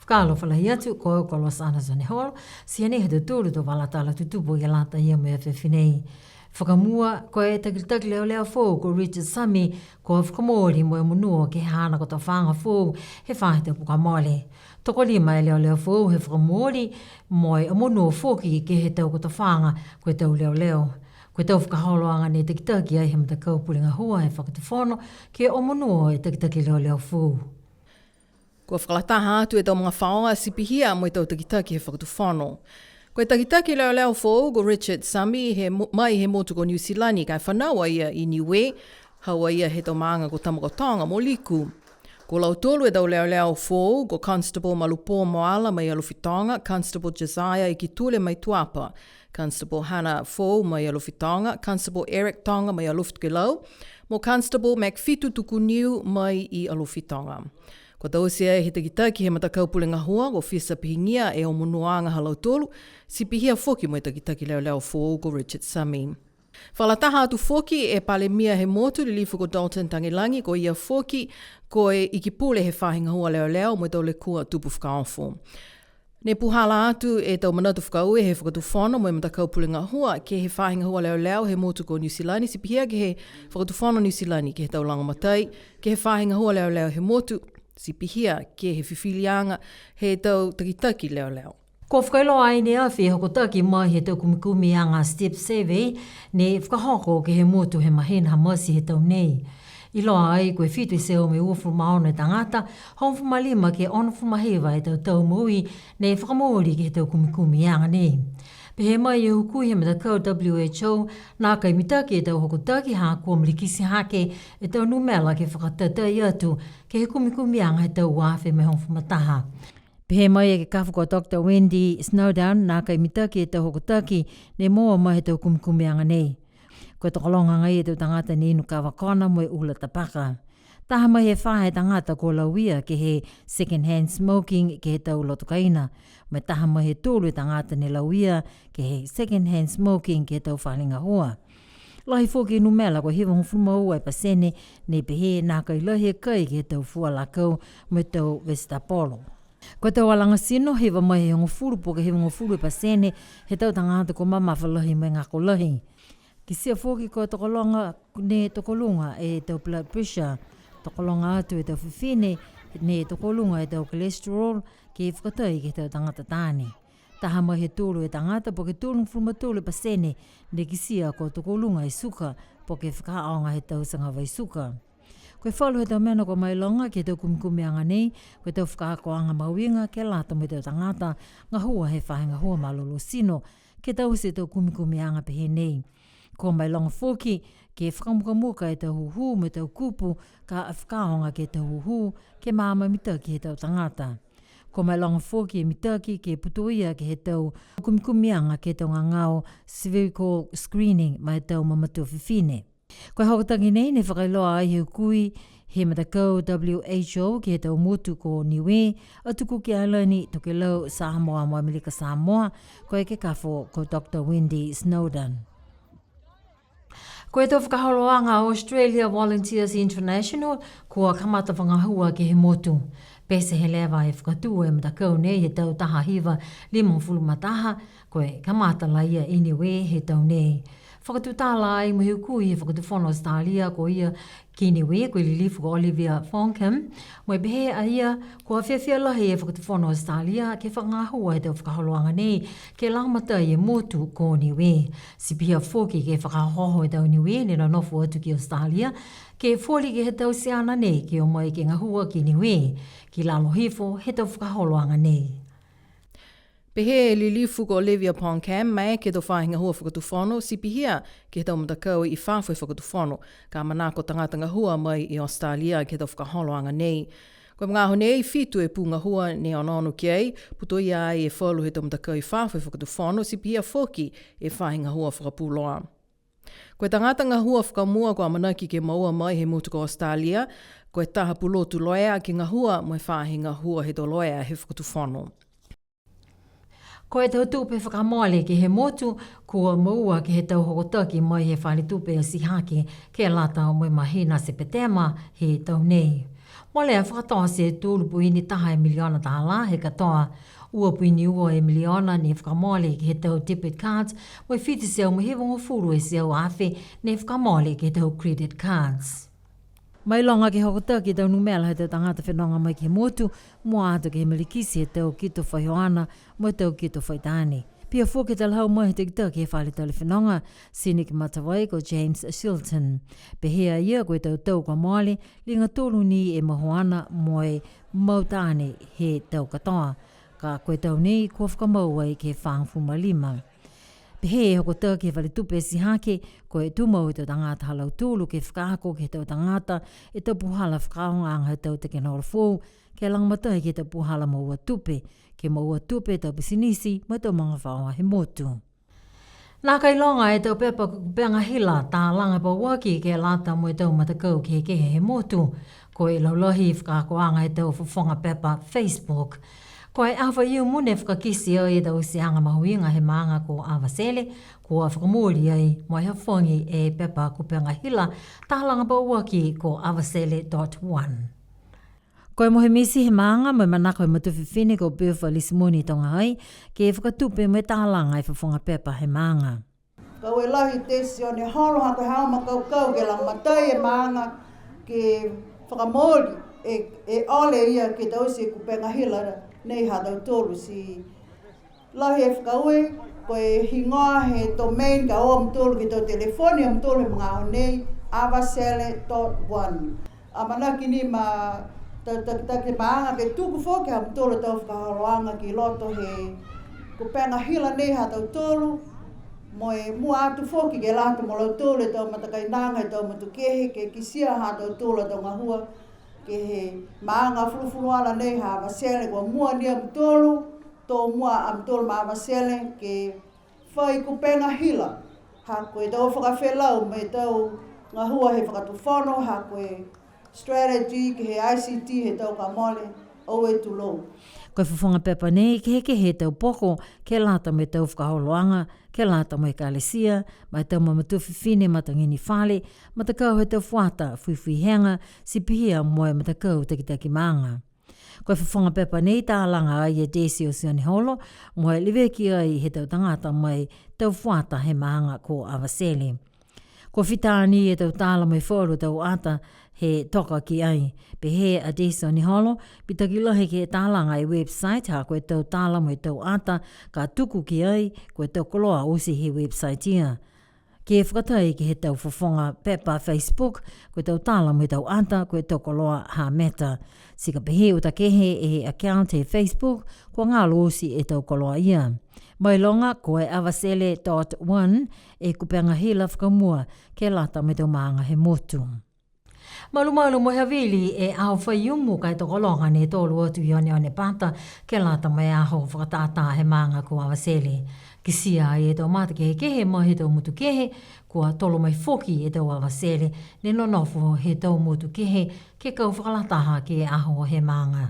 Whakalo whalahi atu ko ko Los Angeles ne holo, siane he tūru to wala tala tutupo i lata ia me whewhinei. Whakamua ko e takitaki leo fōu ko Richard Sami ko whakamori mo e munua ke hana ko ta whanga fōu he whahita puka mole. Toko lima e leo fōu he whakamori mo e munua fōki ke he tau ko ta whanga ko e tau leo. Ko e tau whakaholoanga ne takitaki ai he mata kaupuringa hua e whakatifono ke o munua e takitaki leo fōu. Ko whakalataha atu e tau mga whaonga sipihia mo e tau takitaki he whakatufono. Ko e takitaki leo fōu ko Richard Sami mai he motu ko New Zealand kai whanaua ia i Niue, haua ia he tau maanga ko Tamakotonga mo liku. Ko lau tolu e tau leo fōu ko Constable Malupo Moala mai Alowhitonga, Constable Josiah i ki tule mai Tuapa, Constable Hannah Fōu mai Alowhitonga, Constable Eric Tonga mai Alowhitonga, mo Constable Macfitu Tukuniu mai i Alowhitonga. Ko tausia he takitaki he matakaupulenga hua ko Fisa Pihingia e o munuanga halau tolu, si pihia foki mo e takitaki leo fōu ko Richard Sami. Whalataha atu foki e pale mia he motu li lifu ko Dalton Tangilangi ko ia foki ko e ikipule he whahinga hua leo mo e tau le kua tupu whakaonfo. Ne puhala atu e tau manatu whakaue he whakatufono mo e matakaupulenga hua ke he whahinga hua leo he motu ko New Zealand, si pihia ke he whakatufono New Zealand ke he tau langamatai, ke he whahinga hua leo he motu, si pihia ke he whiwhilianga he tau takitaki leo. Ko whakailo ai ne awhi hoko taki mai he tau kumikumi anga Step 7 ne whakahoko ke he motu he mahena hamasi he tau nei. I loa ai koe whitu i seo me uafu maona e tangata, hongfu malima ke onofu mahewa e tau mui ne whakamori ke he tau kumikumi anga nei. Pe he mai e hukui he matakau WHO nā kai mitaki e tau hoko taki haa kua mlikisi hake e tau numela ke whakatatai atu ke he kumikumi anga he tau wafe me hongfu mataha. Pe he mai e ke kafu ko Dr. Wendy Snowdown nā kai mitaki e tau hoko taki ne moa mai he tau kumikumi anga nei. Ko tokolonga ngai e tau tangata ni inu kawakona mo e ula tapaka. Taha mai he whahe tangata ko lauia ke he second hand smoking ke he tau lotokaina. Mai taha mai he tūlu tangata ni lauia ke he second hand smoking ke he tau whalinga hoa. Lahi fōki numela ko hiwa hufuma ua e pasene ne pehe nā kai lahi kai ke he tau fua lakau mo tau Vestapolo. Ko tau alanga sino hiwa mai he ngofuru po ke hiwa ngofuru e pasene he tau tangata ko mamafa lahi mai ngako lahi. Ki sia fōki ko tokolonga ne tokolunga e tau blood pressure, tokolonga atu e tau whiwhine, ne tokolunga e tau cholesterol, ke whakatai ke tau tangata tāne. Taha mai he tūru e tangata po ke tūrung frumatūlu pasene, ne ki sia ko tokolunga e suka, po ke whakaaonga he tau sangawai suka. Koe whalu he tau mena ko mai longa ke tau kumikumi anga nei, koe tau whakaako anga mauinga ke lata mo tau tangata, ngā hua he whahenga hua malolo sino, ke tau se tau kumikumi anga pehe nei. Ko mai longa fōki, ke whakamukamuka e tau huhu me tau kupu, ka whakaonga ke tau huhu, ke māma mitaki he tau tangata. Ko mai longa fōki e mitaki ke putuia ke he tau kumikumianga ke tau ngangao cervical screening mai tau mamatu whiwhine. Ko hokotangi nei ne whakailoa ai he kui he matakau WHO ke he tau motu ko Niue, atuku ki Ailani toke lau Samoa mo Amerika Samoa, ko e ke kafo ko Dr. Wendy Snowdown. Ko e tau whakaholoanga Australia Volunteers International, kua kamata whangahua ke he motu. Pese he lewa e whakatua e matakau nei he tau taha hiwa 50 mataha, ko e kamata laia anyway he tau nei. Whakatutala ai mo hiukui he whakatufono Australia ko ia ki Niue, ko i lilifu ko Olivia Fonkem, mo e behe a ia ko a whiawhia lahi e whakatufono Australia ke whakangahua he tau whakaholoanga nei ke langmata i e motu ko Niue. Si pia whoki ke whakahoho e tau Niue nena nofu atu ki Australia, ke wholi ke he tau siana nei ke o mai ke ngahua ki Niue, ki lalo hifo he tau whakaholoanga nei. Pehe lilifu ko Olivia Poncam mai ke tau whahinga hua whakatufono, si pihia ke tau matakau i whawhai whakatufono, ka manako tangatanga hua mai i Australia ke tau whakaholoanga nei. Ko mga honei fitu e punga hua ne onono ki ei, puto ia ai e whalu he tau matakau i whawhai whakatufono, si pihia whoki e whahinga hua whakapuloa. Ko e tangatanga hua whakamua ko amanaki ke maua mai he mutu ko Australia, ko e taha pulotu loea ki ngā hua mo e whahinga hua he to loea he whakatufono. Ko e tau tupe whakamoale ke he motu, kua maua ke he tau hokotaki mai he whali tupe a sihake ke lata o mai mahina se petema he tau nei. Mo lea whakatoa se tūlu puini taha miliona tāla he katoa ua puini ua miliona ne whakamole ki he tau debit cards mo whiti seo mo hewa ngofuru e seo awhi ne whakamole ki he tau credit cards. Mai longa ki hokota ki tau numela he tau tangata whenonga mai ki he motu mo ato ki he malikisi he tau kito whaihoana mo tau kito whaitani. Pia fōke tal hau mai te kita ki he whale tau le whenonga sini ki matawai ko James Shilton. Pe hea ia koe tau kwa moale linga tōlu ni e mahoana moe mautane he tau katoa. Ka koe tau nei kua whakamau ai ke whangfu malima. Pe he hoko tau ke whale tupe si hake koe tumau e tau tangata halau tūlu ke whakaako ke tau tangata e tau puhala whakaonga he tau te ke nora fōu ke langamatai ke tau puhala maua tupe ke maua tupe tau pisinisi mai tau mga whaoa he motu. Nā kai longa e tau pepa kupenga hila tā langa pa waki ke lata mo e tau matakau ke he motu koe laulahi whakakoanga e tau whawhonga pepa Facebook. Koe awha iu mune whakakisi au e tau si anga mahuinga he maanga ko awasele, ko whakamori ai mai hawhangi e pepa kupenga hila tālanga pa waki ko awasele.1. Koe mohe misi he maanga mai manako e matuwhiwhine ko Beaufort Lisimoni tonga ai, ke whakatupe mai tālanga e whawhonga pepa he maanga. Kau e lahi tesi o ne horo hako hao makau ke lang matai e maanga ke whakamori e ole ia ke tausi kupenga hila nei hadau tolu si lahi e whakaue koe hingoa he domain ka o mtolu ki tau telefoni o mtolu he mga honei awasele.1 amanaki ni ma take maanga ke tuku fōke ha mtolu tau whakahoroanga ki loto he kupenga hila nei hadau tolu moe mua atu fōki ke lata mo lau tolu e tau matakai nanga e tau matukehe ke kisia hadau tolu tau ngahua ke he maanga fulufuruala nei ha wasele kua mua ni amtolu tō mua amtolu ma wasele ke whai kupenga hila ha koe tau whakawhelau me tau ngahua he whakatuwhono ha koe strategy ke he ICT he tau ka mole o e tulo. Koe whawhonga pepa nei ke he tau poko ke lata me tau whakaholoanga, ke lata mai kalesia, mai tau mamatuwhiwhine matangini whale, matakau he tau whata whiwhihenga, si pihia moe matakau taki maanga. Koe whawhonga pepa nei tālanga ai e desi o sioni holo, moe liweki ai he tau tangata mai tau whata he maanga ko awasele. Ko whitaani e tau tāla mai whoro tau ata he toka ki ai. Pe he a deso ni holo, pitaki lahi ke tālanga i website ha koe tau tāla mai tau ata ka tuku ki ai koe tau koloa osi he website ia. Ke whakatai ki he tau whawhonga pepa Facebook koe tau tāla mai tau ata koe tau koloa ha meta. Sika pehe o ta kehe e he account he Facebook ko ngā losi e tau koloa ia. Mai longa koe awasele.1 e kupenga hila whakamua ke lata me tau maanga he motu. Malu mo havili e au whaiumu kai toko longa ne tōlu atu i one pata ke lata mai aho whakatata he maanga ko awasele. Kisia e tau mata kehe mo he tau mutu kehe kua tolo mai foki e tau awasele ne nonofo he tau mutu kehe ke kau whakalataha ke aho he maanga.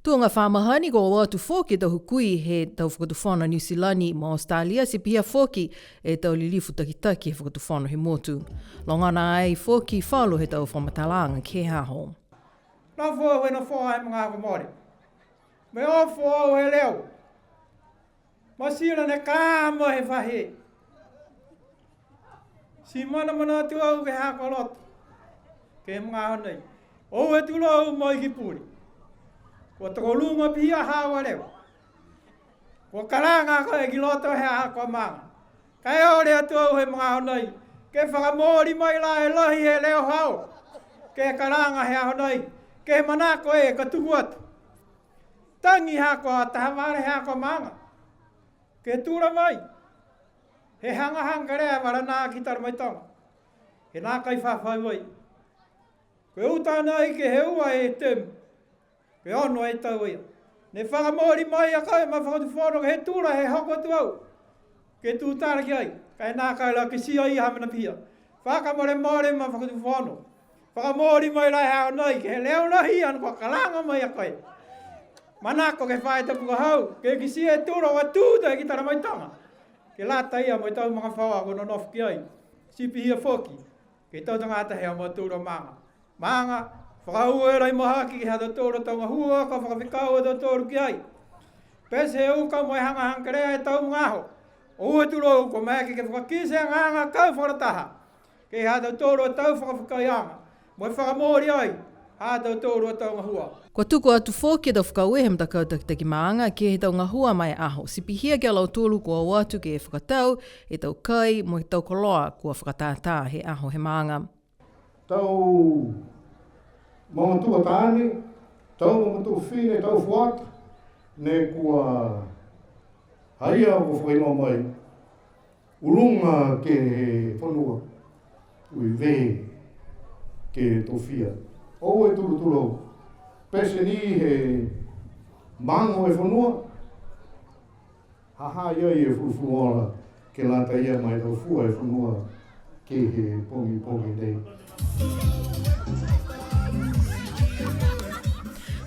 Tuanga whamahani ko o atu whoki tau hukui he tau whakatuwhana New Zealand ma Australia si pia whoki e tau lilifu takitaki he whakatuwhana he motu. Longana ai whoki whalo he tau whamatalanga ke haho. Nā whua na whua he mga komore. Me o whua he leo. Masira ne kāma he whahe. Si mana tu au ke hakolot. Ke mga honei. O e tulo au mai ki puri. Ko tolunga pia hawa leo. Ko karanga ko e giloto he hako manga. Kai ore atu au he mga honei. Ke whakamori mai la he lohi he leo hao. Ke karanga he honei. Ke manako e katuhuatu. Tangi hako a tahaware he hako manga. Ke tura mai. He hanga rea wara nā ki taru mai tonga. He nā kai whawhai wai. Koe utana i ke he ua e temu. Ke ono e tau ia. Ne whakamori mai a kai ma whakatu whono he tura he hoko tu au. Ke tūtara ki ai. Kai nā kai la ke sia i hamina pia. Whakamore more ma whakatu whono. Whakamori mai lai hao nei. Ke he leo lahi an kua kalanga mai a kai. Manako ke whae tapu ka hau. Ke ki sia e tura wa tūta e ki tara mai tonga. Ke lata ia mai tau mga whaua ko nonof ki ai. Sipi hia whoki. Ke tau tangata hea mo tūra manga. Manga Whakahua e rai mahaki ki hata tōra taunga hua, ka whakawhikau e tō tōru ki ai. Pese e uka mo e hanga hankarea e tau ngaho. O ue turo ko mea ke whakakise nganga kau whakataha. Ke hata tōru e tau whakawhikaianga. Mo e whakamori ai, hata tōru e taunga hua. Kua tuku atu fōki e tau whakauehe mta kautakitaki maanga ki he taunga hua mai aho. Sipihia ke alau tōlu kua watu ke e whakatau, e tau kai mo he tau koloa kua whakatātā he aho he maanga. Tau mamatua tāne, tau mamatua whine, tau whuata, ne kua haia o whakainoa mai. Urunga ke he whanua, ui vehe ke tōwhia. O e turu pese ni he mango e whanua, haha ia i e furufuruala ke lata ia mai tau fua e whanua ke he pongi nei.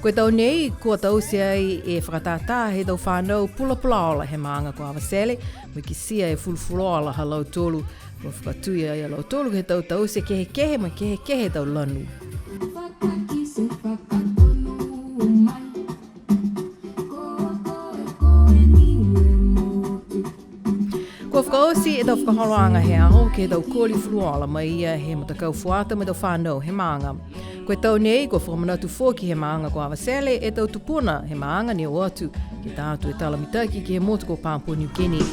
Koe tau nei, kua tau se ai e whakatātā he tau whānau pula ola he maanga ko awasele, mo ki sia e fulfuroala ha lau tolu, mo whakatuia ai a lau tolu he tau se kehe mo kehe tau lanu. Kua whakaosi e tau whakaholoanga he aho ke tau kōli furuala mai ia he matakau fuata me tau whānau he maanga. Koe tau nei, kua whakamanatu fōki he maanga ko awasele e tau tupuna he maanga ni o atu ke tātu e talamitaki ki he motu ko Papua New Guinea.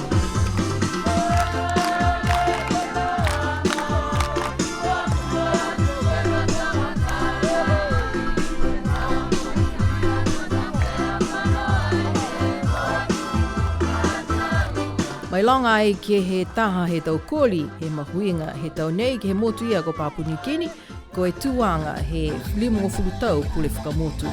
Mai longa ai ke he taha he tau kōli, he mahuinga, he tau nei ke he motu ia ko Papua New Guinea, ko e tuanga he 50 tau pule whakamotu.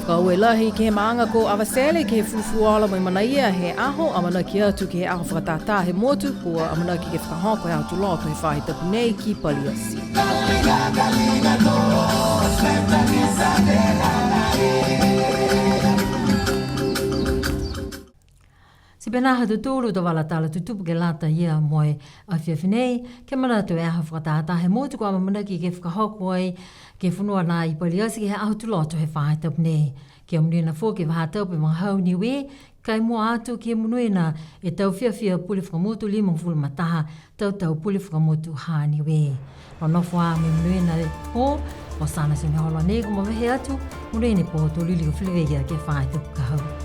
Kaue lahi ke he maanga ko awasele ke he fufuala mai manaia he aho amana ki atu ke he aho whakatātā he motu ko amana ki ke whakahoko he atu loto he whahi tapu nei ki paliasi. Si pena hatu tūru ta wala tala tutupu ke lata ia moe a whiawhinei, ke manatu e aho whakatātā he motu ko amana ki ke whakahoko ai ke whanua nā i paliasi ke he aho tuloto he whahi tapu nei. Ke amunuina fō ke wahatau pe mga hau Niue, kai mua atu ke amunuina e tau whiawhia puli whakamotu 50 mataha tau puli whakamotu ha Niue. No nofo a me amunuina po, o sana se me holo nei ko mawehe atu, munuine po tō lili o whileweia ke whahi tapu ka hau.